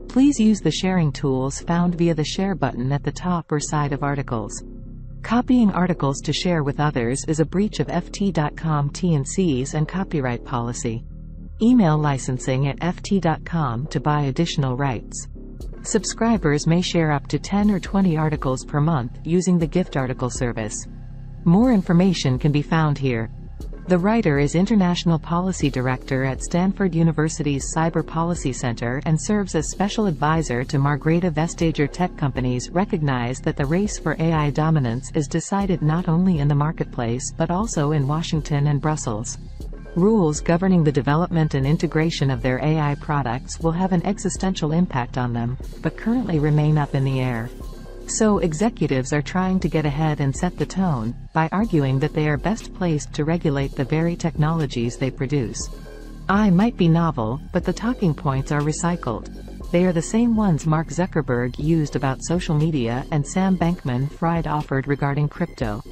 Please use the sharing tools found via the share button at the top or side of articles. Copying articles to share with others is a breach of ft.com T&Cs and copyright policy. Email licensing at ft.com to buy additional rights. Subscribers may share up to 10 or 20 articles per month using the gift article service. More information can be found here. The writer is International Policy Director at Stanford University's Cyber Policy Center and serves as Special Advisor to Margrethe Vestager. Tech companies recognize that the race for AI dominance is decided not only in the marketplace but also in Washington and Brussels. Rules governing the development and integration of their AI products will have an existential impact on them, but currently remain up in the air. So executives are trying to get ahead and set the tone, by arguing that they are best placed to regulate the very technologies they produce. AI might be novel, but the talking points are recycled. They are the same ones Mark Zuckerberg used about social media and Sam Bankman-Fried offered regarding crypto.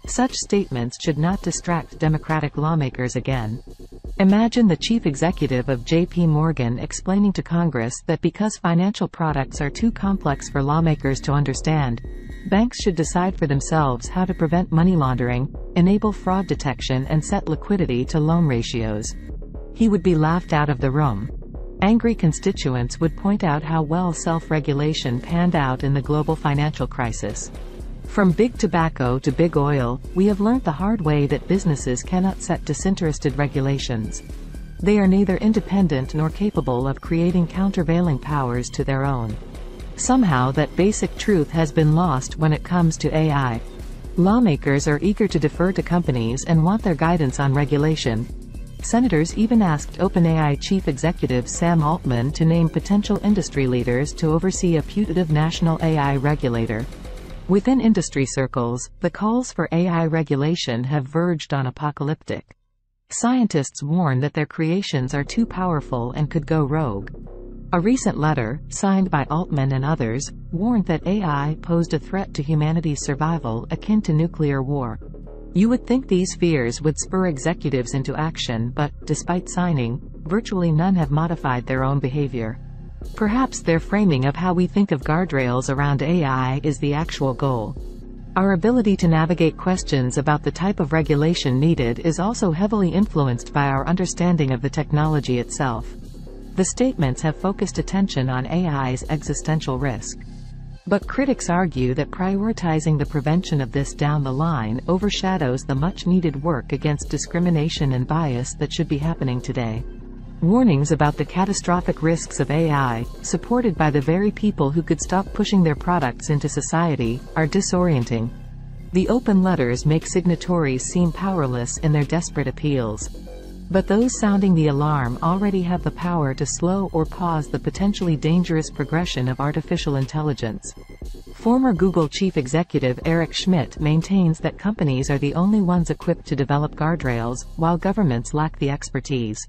Such statements should not distract Democratic lawmakers again. Imagine the chief executive of J.P. Morgan explaining to Congress that because financial products are too complex for lawmakers to understand, banks should decide for themselves how to prevent money laundering, enable fraud detection and set liquidity to loan ratios. He would be laughed out of the room. Angry constituents would point out how well self-regulation panned out in the global financial crisis. From big tobacco to big oil, we have learnt the hard way that businesses cannot set disinterested regulations. They are neither independent nor capable of creating countervailing powers to their own. Somehow that basic truth has been lost when it comes to AI. Lawmakers are eager to defer to companies and want their guidance on regulation. Senators even asked OpenAI chief executive Sam Altman to name potential industry leaders to oversee a putative national AI regulator. Within industry circles, the calls for AI regulation have verged on apocalyptic. Scientists warn that their creations are too powerful and could go rogue. A recent letter, signed by Altman and others, warned that AI posed a threat to humanity's survival akin to nuclear war. You would think these fears would spur executives into action, but, despite signing, virtually none have modified their own behavior. Perhaps their framing of how we think of guardrails around AI is the actual goal. Our ability to navigate questions about the type of regulation needed is also heavily influenced by our understanding of the technology itself. The statements have focused attention on AI's existential risk. But critics argue that prioritizing the prevention of this down the line overshadows the much-needed work against discrimination and bias that should be happening today. Warnings about the catastrophic risks of AI, supported by the very people who could stop pushing their products into society, are disorienting. The open letters make signatories seem powerless in their desperate appeals. But those sounding the alarm already have the power to slow or pause the potentially dangerous progression of artificial intelligence. Former Google chief executive Eric Schmidt maintains that companies are the only ones equipped to develop guardrails, while governments lack the expertise.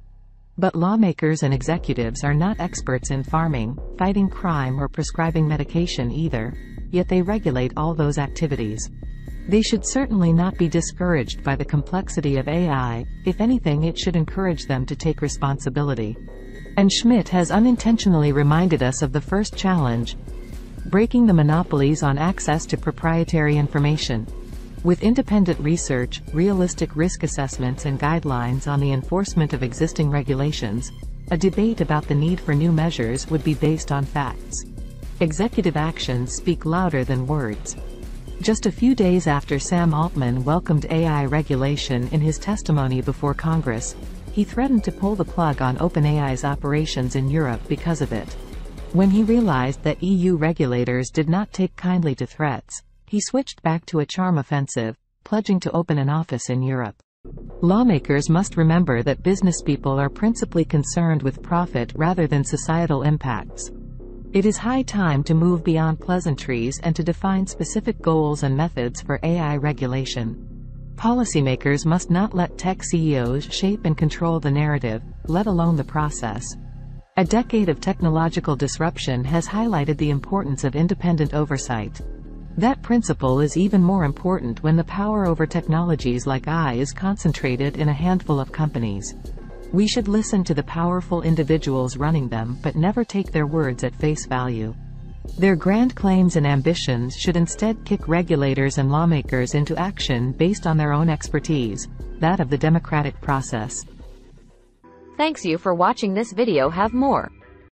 But lawmakers and executives are not experts in farming, fighting crime or prescribing medication either, yet they regulate all those activities. They should certainly not be discouraged by the complexity of AI, if anything it should encourage them to take responsibility. And Schmidt has unintentionally reminded us of the first challenge: breaking the monopolies on access to proprietary information. With independent research, realistic risk assessments and guidelines on the enforcement of existing regulations, a debate about the need for new measures would be based on facts. Executive actions speak louder than words. Just a few days after Sam Altman welcomed AI regulation in his testimony before Congress, he threatened to pull the plug on OpenAI's operations in Europe because of it. When he realized that EU regulators did not take kindly to threats, he switched back to a charm offensive, pledging to open an office in Europe. Lawmakers must remember that businesspeople are principally concerned with profit rather than societal impacts. It is high time to move beyond pleasantries and to define specific goals and methods for AI regulation. Policymakers must not let tech CEOs shape and control the narrative, let alone the process. A decade of technological disruption has highlighted the importance of independent oversight. That principle is even more important when the power over technologies like AI is concentrated in a handful of companies. We should listen to the powerful individuals running them, but never take their words at face value. Their grand claims and ambitions should instead kick regulators and lawmakers into action based on their own expertise, that of the democratic process. Thanks you for watching this video. Have more.